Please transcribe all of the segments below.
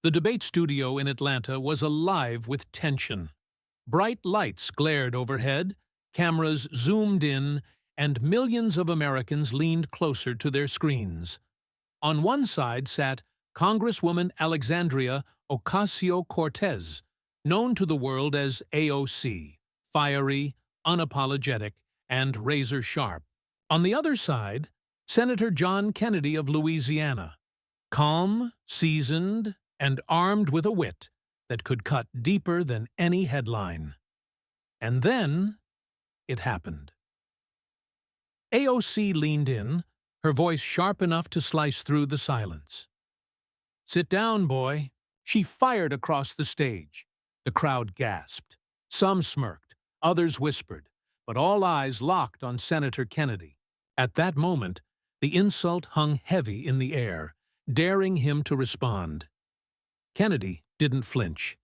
The debate studio in Atlanta was alive with tension. Bright lights glared overhead, cameras zoomed in, and millions of Americans leaned closer to their screens. On one side sat Congresswoman Alexandria Ocasio-Cortez, known to the world as AOC, fiery, unapologetic, and razor-sharp. On the other side, Senator John Kennedy of Louisiana, calm, seasoned, and armed with a wit that could cut deeper than any headline. And then it happened. AOC leaned in, her voice sharp enough to slice through the silence. "Sit down, boy." She fired across the stage. The crowd gasped. Some smirked, others whispered, but all eyes locked on Senator Kennedy. At that moment, the insult hung heavy in the air, daring him to respond. Kennedy didn't flinch.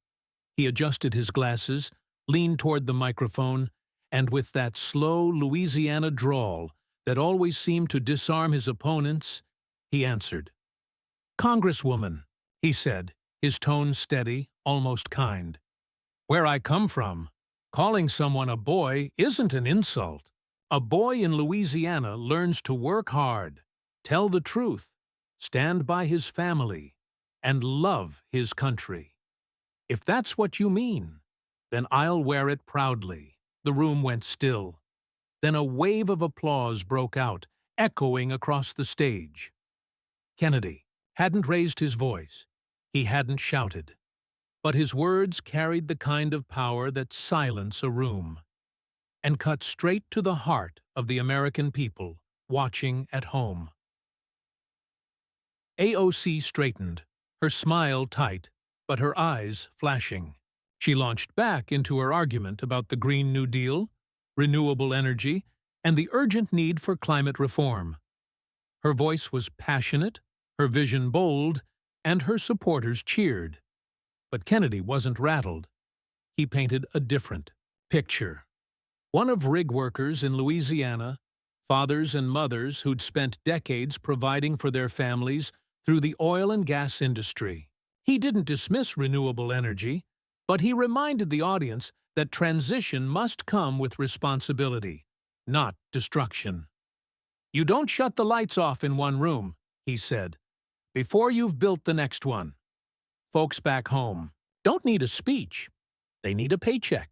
He adjusted his glasses, leaned toward the microphone, and with that slow Louisiana drawl that always seemed to disarm his opponents, he answered. "Congresswoman," he said, his tone steady, almost kind. "Where I come from, calling someone a boy isn't an insult. A boy in Louisiana learns to work hard, tell the truth, stand by his family, and love his country. If that's what you mean, then I'll wear it proudly." The room went still. Then a wave of applause broke out, echoing across the stage. Kennedy hadn't raised his voice. He hadn't shouted. But his words carried the kind of power that silences a room, and cut straight to the heart of the American people watching at home. AOC straightened, her smile tight, but her eyes flashing. She launched back into her argument about the Green New Deal, renewable energy, and the urgent need for climate reform. Her voice was passionate, her vision bold, and her supporters cheered. But Kennedy wasn't rattled. He painted a different picture. One of rig workers in Louisiana, fathers and mothers who'd spent decades providing for their families through the oil and gas industry. He didn't dismiss renewable energy, but he reminded the audience that transition must come with responsibility, not destruction. "You don't shut the lights off in one room," he said, "before you've built the next one. Folks back home don't need a speech. They need a paycheck.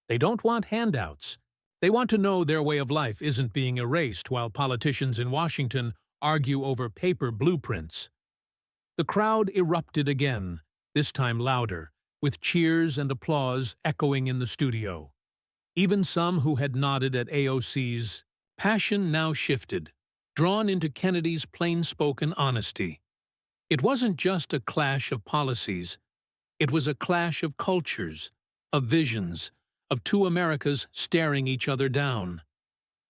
They don't want handouts. They want to know their way of life isn't being erased while politicians in Washington argue over paper blueprints." The crowd erupted again, this time louder, with cheers and applause echoing in the studio. Even some who had nodded at AOC's passion now shifted, drawn into Kennedy's plain-spoken honesty. It wasn't just a clash of policies. It was a clash of cultures, of visions, of two Americas staring each other down.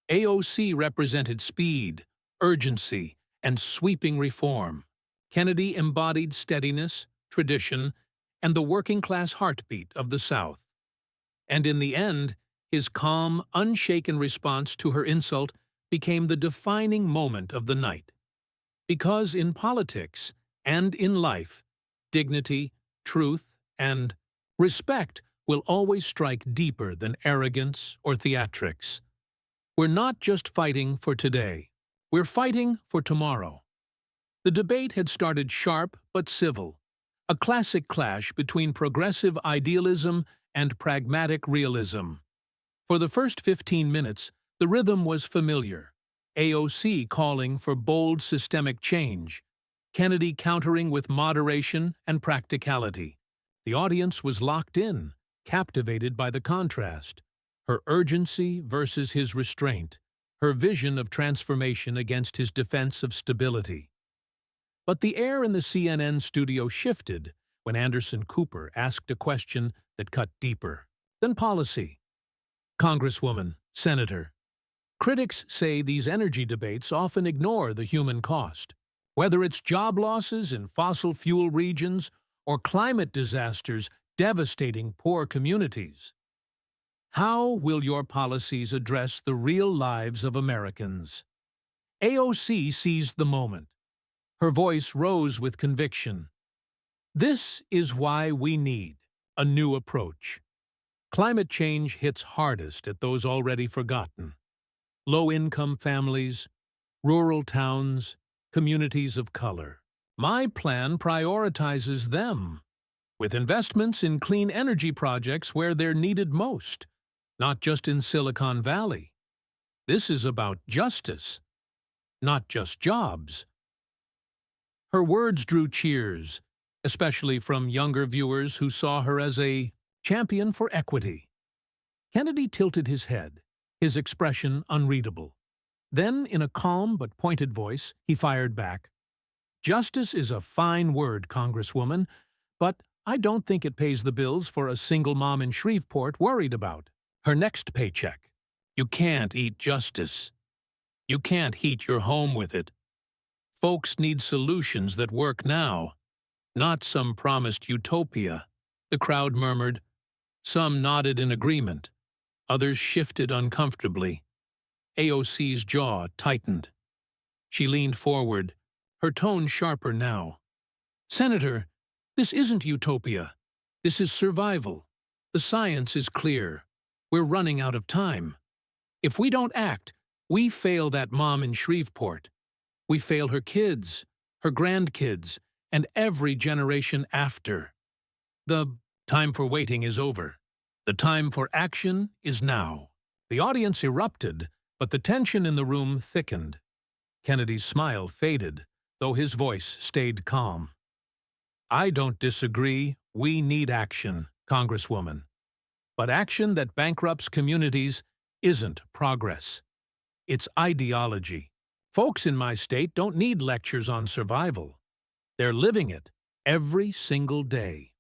AOC represented speed, urgency, and sweeping reform. Kennedy embodied steadiness, tradition, and the working-class heartbeat of the South. And in the end, his calm, unshaken response to her insult became the defining moment of the night. Because in politics and in life, dignity, truth, and respect will always strike deeper than arrogance or theatrics. We're not just fighting for today. We're fighting for tomorrow. The debate had started sharp but civil, a classic clash between progressive idealism and pragmatic realism. For the first 15 minutes, the rhythm was familiar. AOC calling for bold systemic change, Kennedy countering with moderation and practicality. The audience was locked in, captivated by the contrast. Her urgency versus his restraint, her vision of transformation against his defense of stability. But the air in the CNN studio shifted when Anderson Cooper asked a question that cut deeper than policy. "Congresswoman, Senator, critics say these energy debates often ignore the human cost. Whether it's job losses in fossil fuel regions or climate disasters devastating poor communities. How will your policies address the real lives of Americans?" AOC seized the moment. Her voice rose with conviction. This is why we need a new approach. Climate change hits hardest at those already forgotten. Low-income families, rural towns, communities of color. My plan prioritizes them, with investments in clean energy projects where they're needed most, not just in Silicon Valley. This is about justice, not just jobs. Her words drew cheers, especially from younger viewers who saw her as a champion for equity. Kennedy tilted his head, his expression unreadable. Then, in a calm but pointed voice, he fired back. Justice is a fine word, Congresswoman, but I don't think it pays the bills for a single mom in Shreveport worried about her next paycheck. You can't eat justice. You can't heat your home with it. Folks need solutions that work now, not some promised utopia. The crowd murmured. Some nodded in agreement. Others shifted uncomfortably. AOC's jaw tightened. She leaned forward, her tone sharper now. Senator, this isn't utopia. This is survival. The science is clear. We're running out of time. If we don't act, we fail that mom in Shreveport. We fail her kids, her grandkids, and every generation after. The time for waiting is over. The time for action is now. The audience erupted, but the tension in the room thickened. Kennedy's smile faded, though his voice stayed calm. I don't disagree. We need action, Congresswoman. But action that bankrupts communities isn't progress. It's ideology. Folks in my state don't need lectures on survival. They're living it every single day.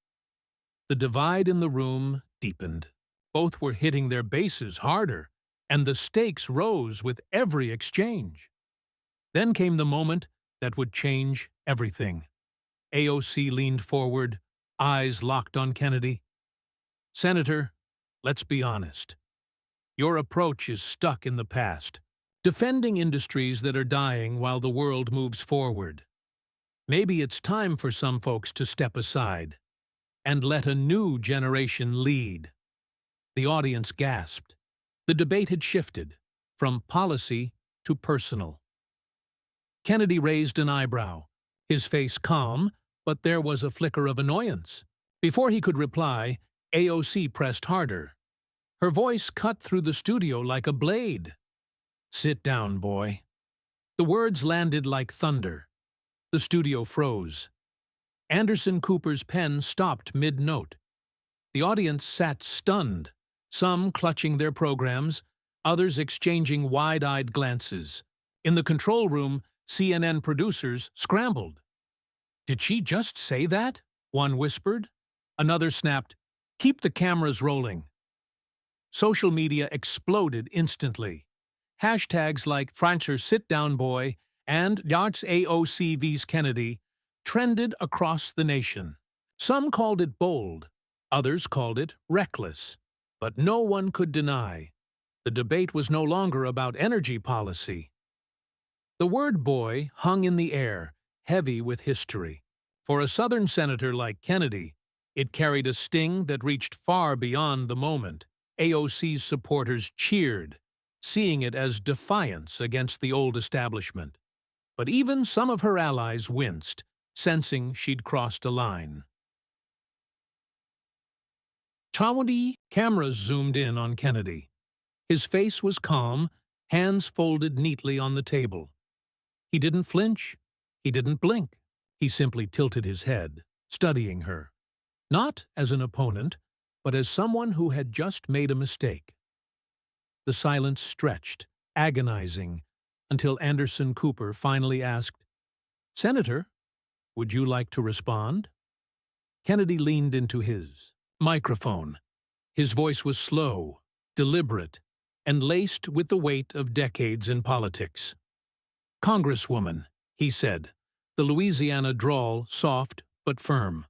The divide in the room deepened. Both were hitting their bases harder, and the stakes rose with every exchange. Then came the moment that would change everything. AOC leaned forward, eyes locked on Kennedy. Senator, let's be honest. Your approach is stuck in the past, defending industries that are dying while the world moves forward. Maybe it's time for some folks to step aside and let a new generation lead. The audience gasped. The debate had shifted from policy to personal. Kennedy raised an eyebrow, his face calm, but there was a flicker of annoyance. Before he could reply, AOC pressed harder. Her voice cut through the studio like a blade. Sit down, boy. The words landed like thunder. The studio froze. Anderson Cooper's pen stopped mid-note. The audience sat stunned, some clutching their programs, others exchanging wide-eyed glances. In the control room, CNN producers scrambled. Did she just say that? One whispered. Another snapped, keep the cameras rolling. Social media exploded instantly. Hashtags like Francer Sit Down Boy and Yards AOC vs Kennedy trended across the nation. Some called it bold, others called it reckless. But no one could deny the debate was no longer about energy policy. The word boy hung in the air, heavy with history. For a Southern senator like Kennedy, it carried a sting that reached far beyond the moment. AOC's supporters cheered, seeing it as defiance against the old establishment. But even some of her allies winced, sensing she'd crossed a line. 20 cameras zoomed in on Kennedy. His face was calm, hands folded neatly on the table. He didn't flinch. He didn't blink. He simply tilted his head, studying her. Not as an opponent, but as someone who had just made a mistake. The silence stretched, agonizing, until Anderson Cooper finally asked, Senator, would you like to respond? Kennedy leaned into his microphone. His voice was slow, deliberate, and laced with the weight of decades in politics. Congresswoman, he said, the Louisiana drawl soft but firm.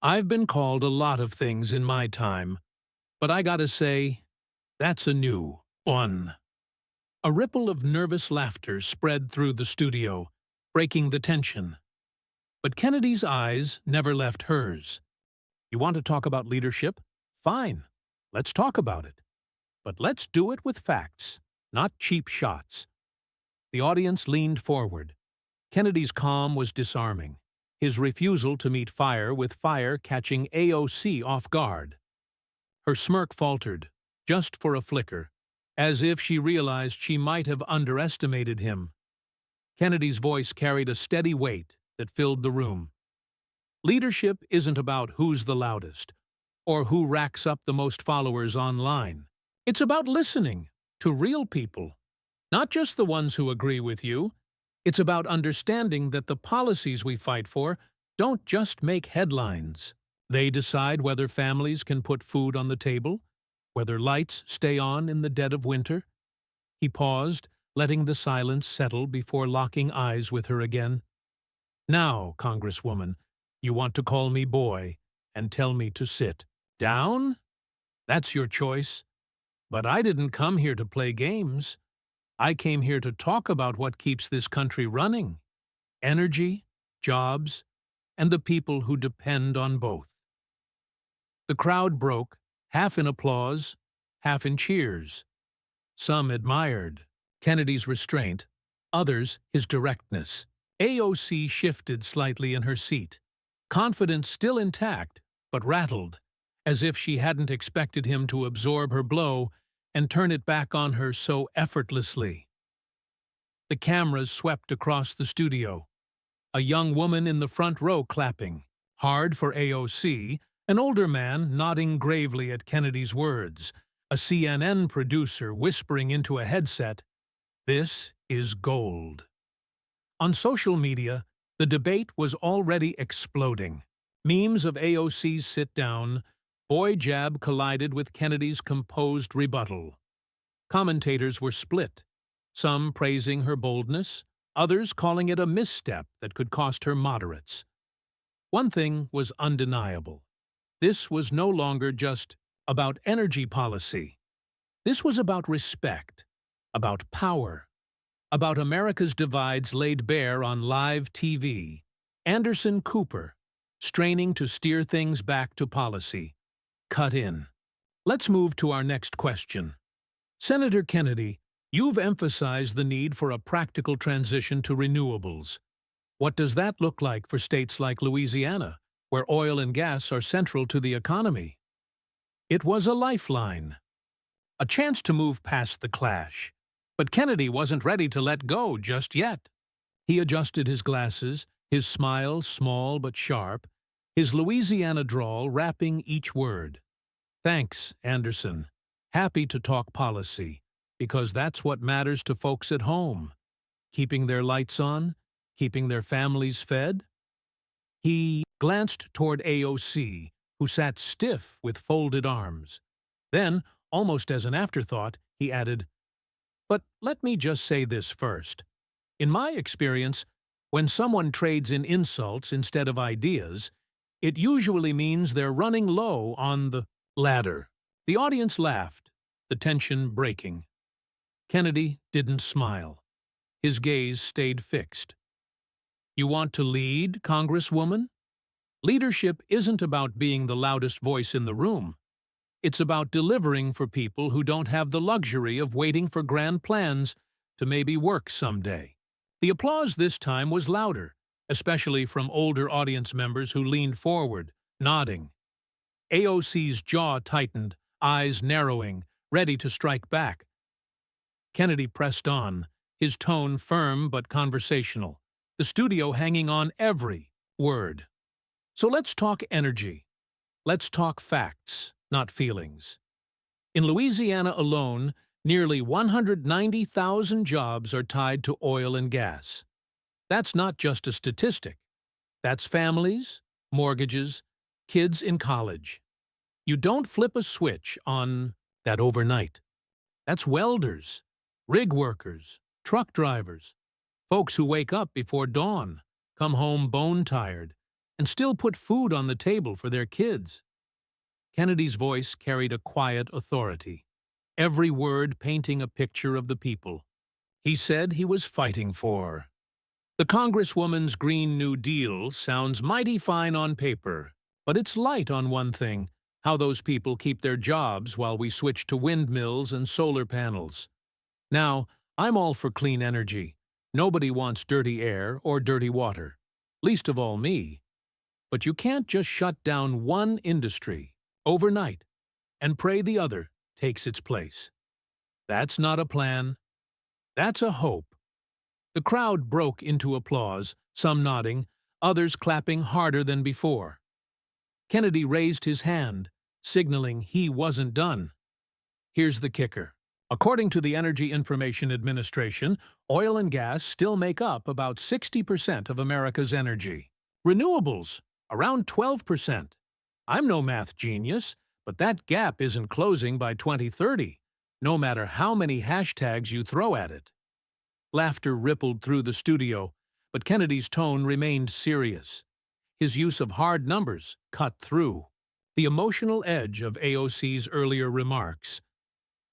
I've been called a lot of things in my time, but I gotta say, that's a new one. A ripple of nervous laughter spread through the studio, breaking the tension. But Kennedy's eyes never left hers. You want to talk about leadership? Fine, let's talk about it. But let's do it with facts, not cheap shots. The audience leaned forward. Kennedy's calm was disarming, his refusal to meet fire with fire catching AOC off guard. Her smirk faltered, just for a flicker, as if she realized she might have underestimated him. Kennedy's voice carried a steady weight that filled the room. Leadership isn't about who's the loudest, or who racks up the most followers online. It's about listening to real people, not just the ones who agree with you. It's about understanding that the policies we fight for don't just make headlines. They decide whether families can put food on the table, whether lights stay on in the dead of winter. He paused, letting the silence settle before locking eyes with her again. Now, Congresswoman, you want to call me boy and tell me to sit down? That's your choice. But I didn't come here to play games. I came here to talk about what keeps this country running: energy, jobs, and the people who depend on both. The crowd broke, half in applause, half in cheers. Some admired Kennedy's restraint, others his directness. AOC shifted slightly in her seat, confidence still intact, but rattled, as if she hadn't expected him to absorb her blow and turn it back on her so effortlessly. The cameras swept across the studio, a young woman in the front row clapping, hard for AOC, an older man nodding gravely at Kennedy's words, a CNN producer whispering into a headset, "This is gold." On social media, the debate was already exploding. Memes of AOC's sit-down, boy jab collided with Kennedy's composed rebuttal. Commentators were split, some praising her boldness, others calling it a misstep that could cost her moderates. One thing was undeniable. This was no longer just about energy policy. This was about respect, about power, about America's divides laid bare on live TV. Anderson Cooper, straining to steer things back to policy, cut in. Let's move to our next question. Senator Kennedy, you've emphasized the need for a practical transition to renewables. What does that look like for states like Louisiana, where oil and gas are central to the economy? It was a lifeline, a chance to move past the clash. But Kennedy wasn't ready to let go just yet. He adjusted his glasses, his smile small but sharp, his Louisiana drawl wrapping each word. Thanks, Anderson. Happy to talk policy, because that's what matters to folks at home. Keeping their lights on, keeping their families fed. He glanced toward AOC, who sat stiff with folded arms. Then, almost as an afterthought, he added, "But let me just say this first. In my experience, when someone trades in insults instead of ideas, it usually means they're running low on the ladder." The audience laughed, the tension breaking. Kennedy didn't smile. His gaze stayed fixed. You want to lead, Congresswoman? Leadership isn't about being the loudest voice in the room. It's about delivering for people who don't have the luxury of waiting for grand plans to maybe work someday. The applause this time was louder, especially from older audience members who leaned forward, nodding. AOC's jaw tightened, eyes narrowing, ready to strike back. Kennedy pressed on, his tone firm but conversational, the studio hanging on every word. So let's talk energy. Let's talk facts, not feelings. In Louisiana alone, nearly 190,000 jobs are tied to oil and gas. That's not just a statistic. That's families, mortgages, kids in college. You don't flip a switch on that overnight. That's welders, rig workers, truck drivers, folks who wake up before dawn, come home bone-tired, and still put food on the table for their kids. Kennedy's voice carried a quiet authority, every word painting a picture of the people he said he was fighting for. The Congresswoman's Green New Deal sounds mighty fine on paper, but it's light on one thing: how those people keep their jobs while we switch to windmills and solar panels. Now, I'm all for clean energy. Nobody wants dirty air or dirty water, least of all me. But you can't just shut down one industry overnight and pray the other takes its place. That's not a plan. That's a hope. The crowd broke into applause, some nodding, others clapping harder than before. Kennedy raised his hand, signaling he wasn't done. Here's the kicker. According to the Energy Information Administration, oil and gas still make up about 60% of America's energy. Renewables, around 12%. I'm no math genius, but that gap isn't closing by 2030, no matter how many hashtags you throw at it. Laughter rippled through the studio, but Kennedy's tone remained serious. His use of hard numbers cut through the emotional edge of AOC's earlier remarks.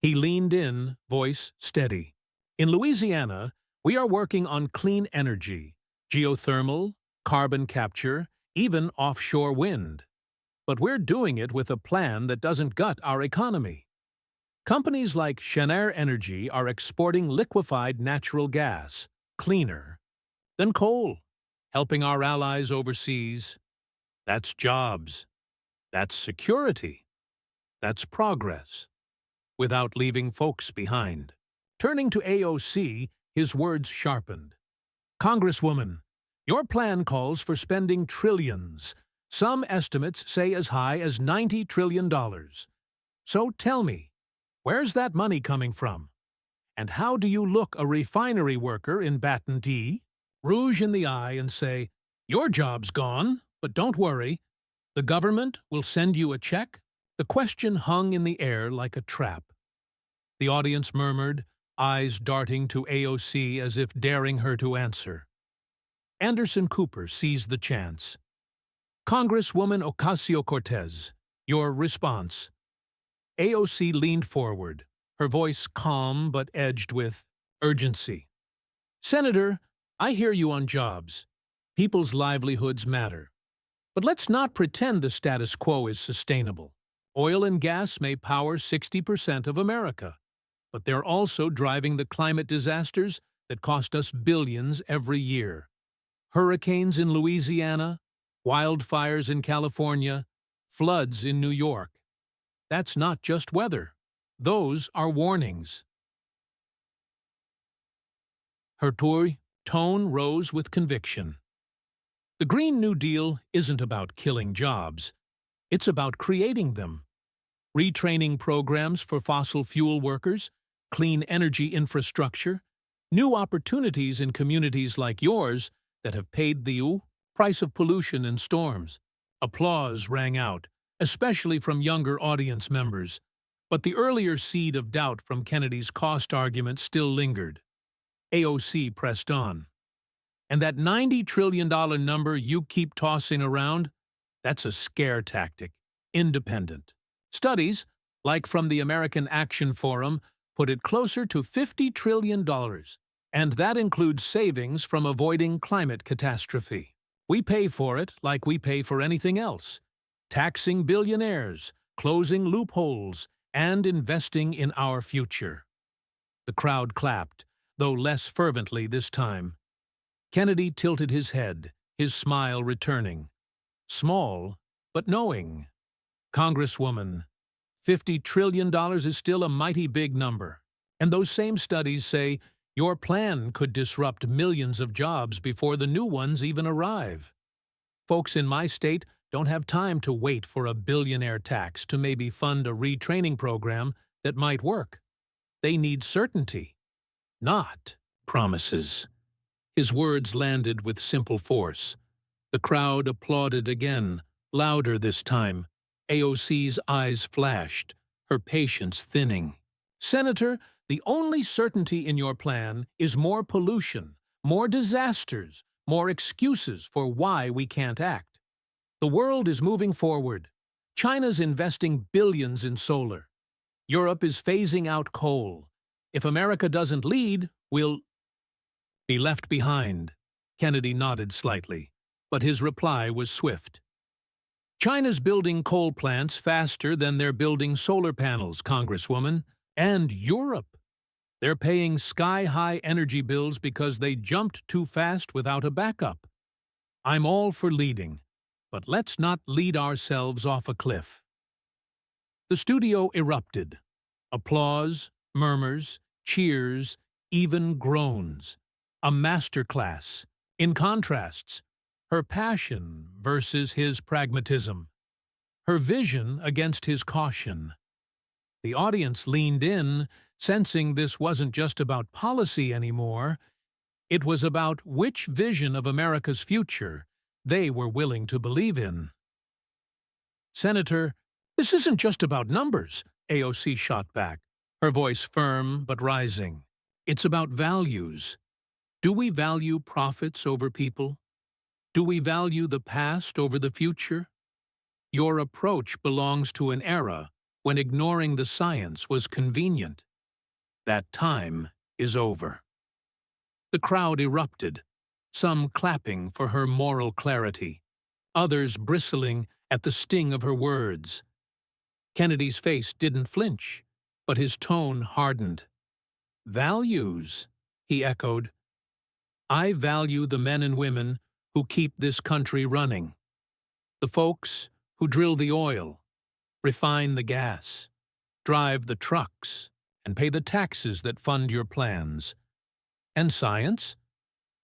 He leaned in, voice steady. In Louisiana, we are working on clean energy, geothermal, carbon capture, even offshore wind. But we're doing it with a plan that doesn't gut our economy. Companies like Cheniere Energy are exporting liquefied natural gas, cleaner than coal, helping our allies overseas. That's jobs. That's security. That's progress, without leaving folks behind. Turning to AOC, his words sharpened. Congresswoman, your plan calls for spending trillions. Some estimates say as high as $90 trillion. So tell me, where's that money coming from? And how do you look a refinery worker in Baton D? Rouge in the eye and say, your job's gone, but don't worry. The government will send you a check? The question hung in the air like a trap. The audience murmured, eyes darting to AOC as if daring her to answer. Anderson Cooper seized the chance. Congresswoman Ocasio-Cortez, your response. AOC leaned forward, her voice calm but edged with urgency. Senator, I hear you on jobs. People's livelihoods matter. But let's not pretend the status quo is sustainable. Oil and gas may power 60% of America, but they're also driving the climate disasters that cost us billions every year. Hurricanes in Louisiana, wildfires in California, floods in New York. That's not just weather. Those are warnings. Her tone rose with conviction. The Green New Deal isn't about killing jobs. It's about creating them. Retraining programs for fossil fuel workers, clean energy infrastructure, new opportunities in communities like yours that have paid the price of pollution and storms. Applause rang out, especially from younger audience members. But the earlier seed of doubt from Kennedy's cost argument still lingered. AOC pressed on. And that $90 trillion number you keep tossing around, that's a scare tactic, independent. Studies, like from the American Action Forum, put it closer to $50 trillion, and that includes savings from avoiding climate catastrophe. We pay for it like we pay for anything else, taxing billionaires, closing loopholes, and investing in our future. The crowd clapped, though less fervently this time. Kennedy tilted his head, his smile returning. Small, but knowing. Congresswoman, $50 trillion is still a mighty big number. And those same studies say your plan could disrupt millions of jobs before the new ones even arrive. Folks in my state don't have time to wait for a billionaire tax to maybe fund a retraining program that might work. They need certainty, not promises. His words landed with simple force. The crowd applauded again, louder this time. AOC's eyes flashed, her patience thinning. Senator, the only certainty in your plan is more pollution, more disasters, more excuses for why we can't act. The world is moving forward. China's investing billions in solar. Europe is phasing out coal. If America doesn't lead, we'll be left behind. Kennedy nodded slightly, but his reply was swift. China's building coal plants faster than they're building solar panels, Congresswoman. And Europe. They're paying sky-high energy bills because they jumped too fast without a backup. I'm all for leading, but let's not lead ourselves off a cliff. The studio erupted. Applause, murmurs, cheers, even groans. A masterclass. In contrasts, her passion versus his pragmatism. Her vision against his caution. The audience leaned in, sensing this wasn't just about policy anymore. It was about which vision of America's future they were willing to believe in. Senator, this isn't just about numbers, AOC shot back, her voice firm but rising. It's about values. Do we value profits over people? Do we value the past over the future? Your approach belongs to an era when ignoring the science was convenient. That time is over. The crowd erupted, some clapping for her moral clarity, others bristling at the sting of her words. Kennedy's face didn't flinch, but his tone hardened. Values, he echoed. I value the men and women who keep this country running. The folks who drill the oil, refine the gas, drive the trucks, and pay the taxes that fund your plans. And science?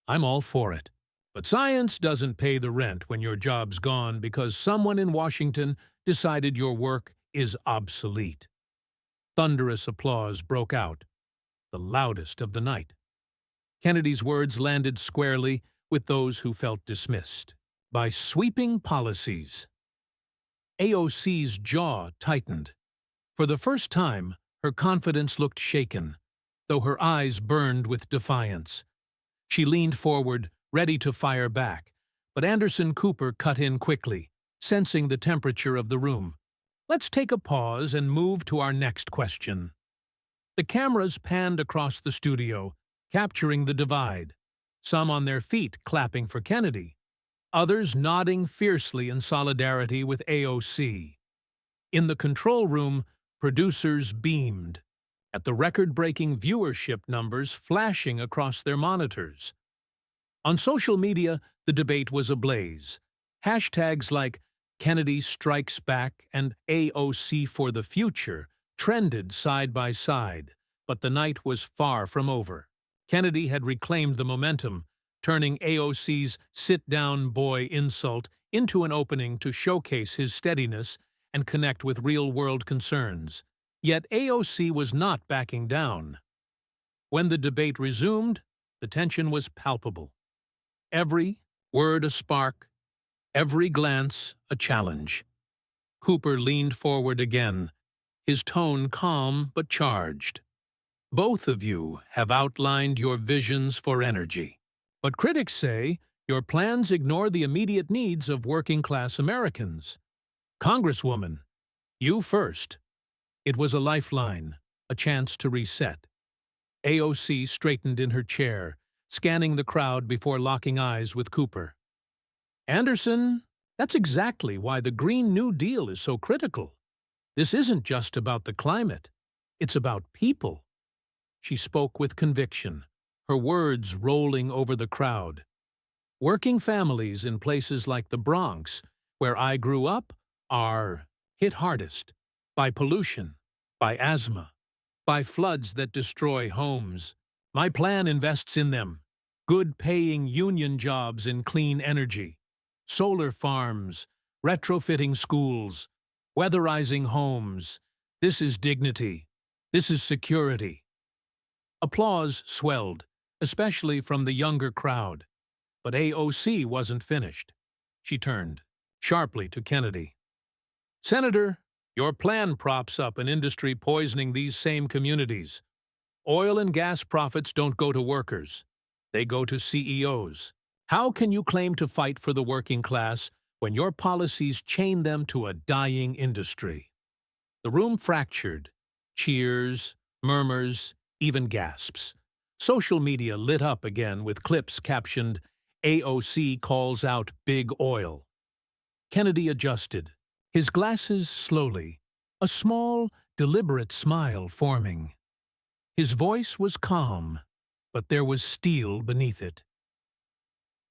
I'm all for it. But science doesn't pay the rent when your job's gone because someone in Washington decided your work is obsolete. Thunderous applause broke out, the loudest of the night. Kennedy's words landed squarely with those who felt dismissed by sweeping policies. AOC's jaw tightened. For the first time, her confidence looked shaken, though her eyes burned with defiance. She leaned forward, ready to fire back, but Anderson Cooper cut in quickly, sensing the temperature of the room. Let's take a pause and move to our next question. The cameras panned across the studio, capturing the divide, some on their feet clapping for Kennedy, others nodding fiercely in solidarity with AOC. In the control room, producers beamed at the record-breaking viewership numbers flashing across their monitors. On social media, the debate was ablaze. Hashtags like Kennedy Strikes Back and AOC for the Future trended side by side, but the night was far from over. Kennedy had reclaimed the momentum, turning AOC's sit-down boy insult into an opening to showcase his steadiness and connect with real-world concerns. Yet AOC was not backing down. When the debate resumed, the tension was palpable. Every word a spark, every glance a challenge. Cooper leaned forward again, his tone calm but charged. Both of you have outlined your visions for energy, but critics say your plans ignore the immediate needs of working-class Americans. Congresswoman, you first. It was a lifeline, a chance to reset. AOC straightened in her chair, scanning the crowd before locking eyes with Cooper. Anderson, that's exactly why the Green New Deal is so critical. This isn't just about the climate. It's about people. She spoke with conviction, her words rolling over the crowd. Working families in places like the Bronx, where I grew up, are hit hardest by pollution, by asthma, by floods that destroy homes. My plan invests in them. Good-paying union jobs in clean energy, solar farms, retrofitting schools, weatherizing homes. This is dignity. This is security. Applause swelled, especially from the younger crowd. But AOC wasn't finished. She turned sharply to Kennedy. Senator, your plan props up an industry poisoning these same communities. Oil and gas profits don't go to workers. They go to CEOs. How can you claim to fight for the working class when your policies chain them to a dying industry? The room fractured. Cheers, murmurs, even gasps. Social media lit up again with clips captioned, AOC calls out big oil. Kennedy adjusted, his glasses slowly, a small, deliberate smile forming. His voice was calm, but there was steel beneath it.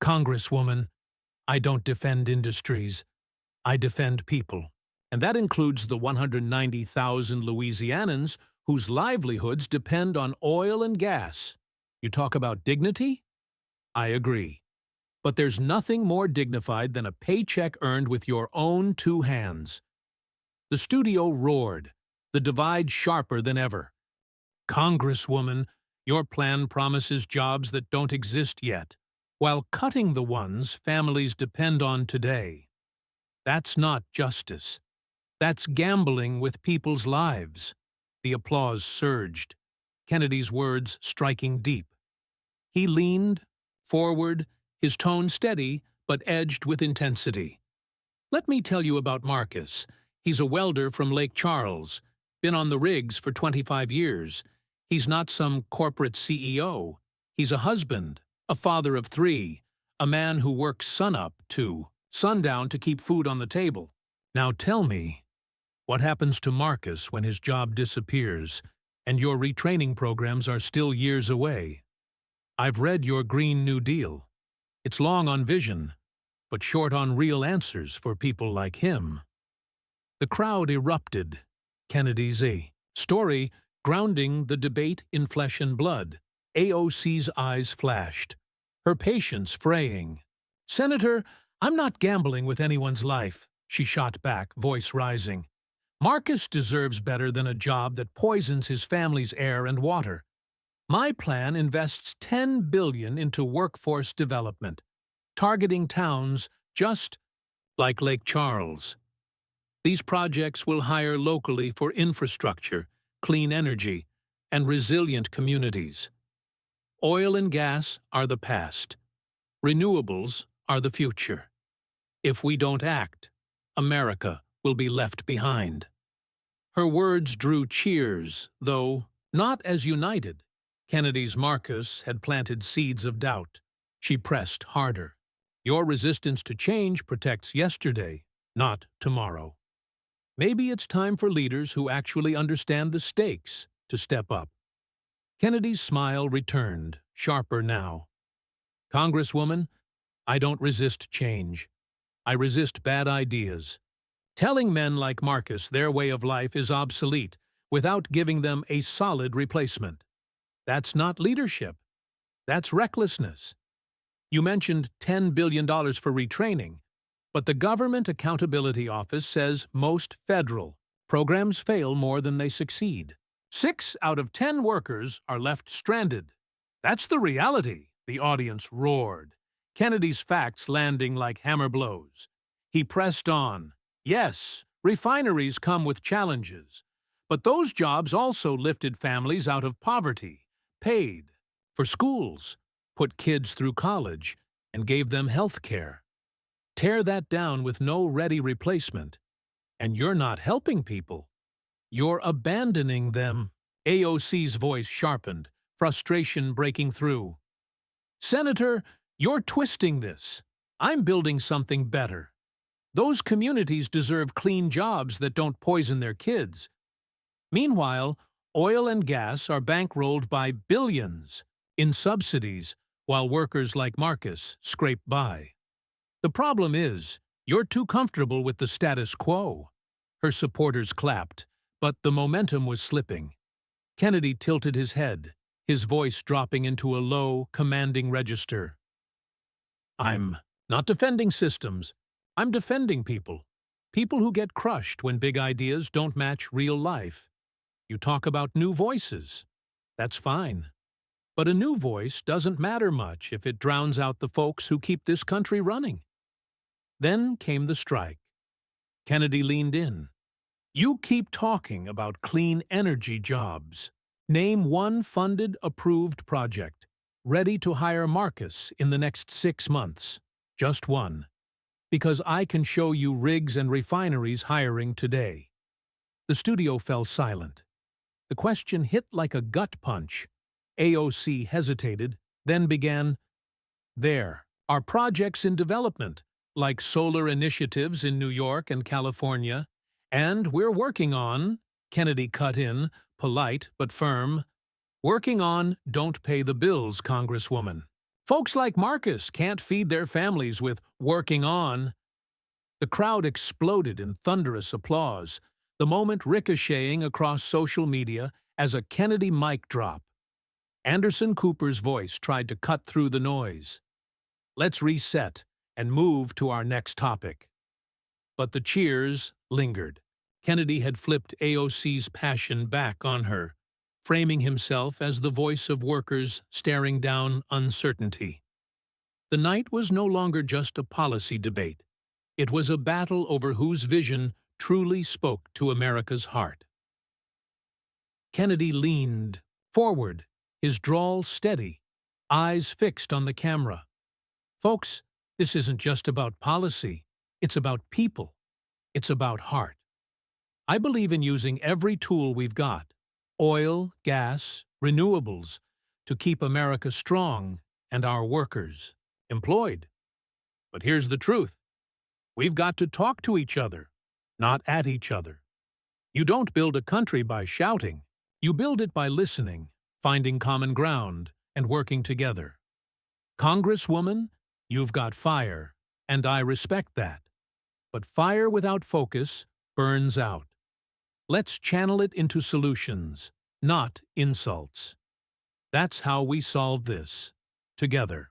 Congresswoman, I don't defend industries. I defend people. And that includes the 190,000 Louisianans whose livelihoods depend on oil and gas. You talk about dignity? I agree. But there's nothing more dignified than a paycheck earned with your own two hands. The studio roared, the divide sharper than ever. Congresswoman, your plan promises jobs that don't exist yet, while cutting the ones families depend on today. That's not justice. That's gambling with people's lives. The applause surged, Kennedy's words striking deep. He leaned forward, his tone steady but edged with intensity. Let me tell you about Marcus. He's a welder from Lake Charles, been on the rigs for 25 years. He's not some corporate CEO. He's a husband, a father of 3, a man who works sunup to sundown to keep food on the table. Now tell me, what happens to Marcus when his job disappears and your retraining programs are still years away? I've read your Green New Deal. It's long on vision, but short on real answers for people like him. The crowd erupted. Kennedy's story grounding the debate in flesh and blood. AOC's eyes flashed, her patience fraying. Senator, I'm not gambling with anyone's life, she shot back, voice rising. Marcus deserves better than a job that poisons his family's air and water. My plan invests $10 billion into workforce development, targeting towns just like Lake Charles. These projects will hire locally for infrastructure, clean energy, and resilient communities. Oil and gas are the past. Renewables are the future. If we don't act, America will be left behind. Her words drew cheers, though not as united. Kennedy's Marcus had planted seeds of doubt. She pressed harder. Your resistance to change protects yesterday, not tomorrow. Maybe it's time for leaders who actually understand the stakes to step up. Kennedy's smile returned, sharper now. Congresswoman, I don't resist change. I resist bad ideas. Telling men like Marcus their way of life is obsolete without giving them a solid replacement. That's not leadership. That's recklessness. You mentioned $10 billion for retraining, but the Government Accountability Office says most federal programs fail more than they succeed. 6 out of 10 workers are left stranded. That's the reality, the audience roared, Kennedy's facts landing like hammer blows. He pressed on. Yes, refineries come with challenges, but those jobs also lifted families out of poverty, paid for schools, put kids through college, and gave them health care. Tear that down with no ready replacement, and you're not helping people. You're abandoning them. AOC's voice sharpened, frustration breaking through. Senator, you're twisting this. I'm building something better. Those communities deserve clean jobs that don't poison their kids. Meanwhile, oil and gas are bankrolled by billions in subsidies while workers like Marcus scrape by. The problem is, you're too comfortable with the status quo. Her supporters clapped, but the momentum was slipping. Kennedy tilted his head, his voice dropping into a low, commanding register. I'm not defending systems. I'm defending people. People who get crushed when big ideas don't match real life. You talk about new voices. That's fine. But a new voice doesn't matter much if it drowns out the folks who keep this country running. Then came the strike. Kennedy leaned in. You keep talking about clean energy jobs. Name one funded, approved project, ready to hire Marcus in the next 6 months. Just one. Because I can show you rigs and refineries hiring today. The studio fell silent. The question hit like a gut punch. AOC hesitated, then began, There, are projects in development, like solar initiatives in New York and California, and we're working on, Kennedy cut in, polite but firm, working on don't pay the bills, Congresswoman. Folks like Marcus can't feed their families with working on. The crowd exploded in thunderous applause, the moment ricocheting across social media as a Kennedy mic drop. Anderson Cooper's voice tried to cut through the noise. Let's reset and move to our next topic. But the cheers lingered. Kennedy had flipped AOC's passion back on her, framing himself as the voice of workers staring down uncertainty. The night was no longer just a policy debate. It was a battle over whose vision truly spoke to America's heart. Kennedy leaned forward, his drawl steady, eyes fixed on the camera. Folks, this isn't just about policy. It's about people. It's about heart. I believe in using every tool we've got, oil, gas, renewables, to keep America strong and our workers employed. But here's the truth. We've got to talk to each other, not at each other. You don't build a country by shouting. You build it by listening, finding common ground, and working together. Congresswoman, you've got fire, and I respect that. But fire without focus burns out. Let's channel it into solutions, not insults. That's how we solve this, together.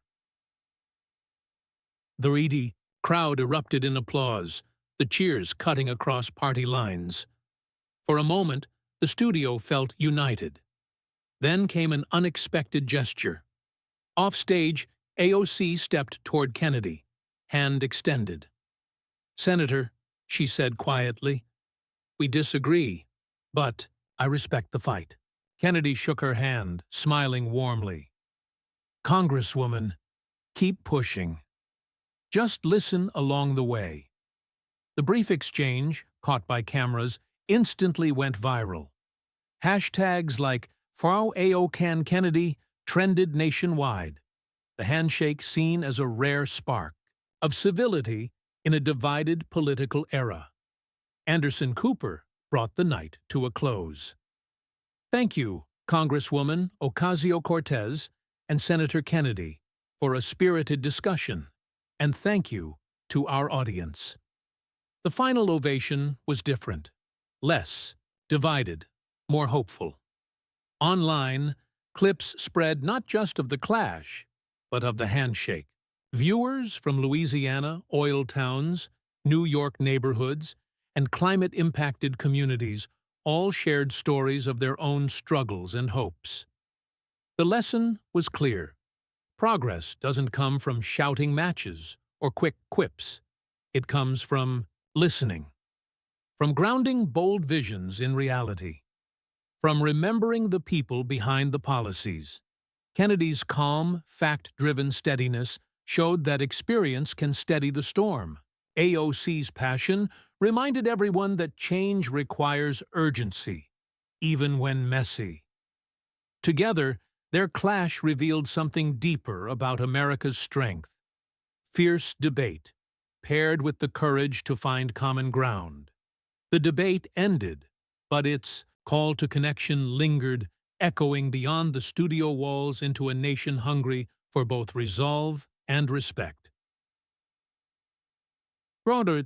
The reedy crowd erupted in applause, the cheers cutting across party lines. For a moment, the studio felt united. Then came an unexpected gesture. Offstage, AOC stepped toward Kennedy, hand extended. "Senator," she said quietly, "we disagree, but I respect the fight." Kennedy shook her hand, smiling warmly. "Congresswoman, keep pushing. Just listen along the way." The brief exchange, caught by cameras, instantly went viral. Hashtags like "Frau AOC Kennedy" trended nationwide, the handshake seen as a rare spark of civility in a divided political era. Anderson Cooper brought the night to a close. Thank you, Congresswoman Ocasio-Cortez and Senator Kennedy, for a spirited discussion, and thank you to our audience. The final ovation was different, less divided, more hopeful. Online, clips spread not just of the clash, but of the handshake. Viewers from Louisiana oil towns, New York neighborhoods, and climate-impacted communities all shared stories of their own struggles and hopes. The lesson was clear. Progress doesn't come from shouting matches or quick quips. It comes from listening, from grounding bold visions in reality, from remembering the people behind the policies. Kennedy's calm, fact-driven steadiness showed that experience can steady the storm. AOC's passion reminded everyone that change requires urgency, even when messy. Together, their clash revealed something deeper about America's strength. Fierce debate, paired with the courage to find common ground. The debate ended, but its call to connection lingered, echoing beyond the studio walls into a nation hungry for both resolve and respect. Broader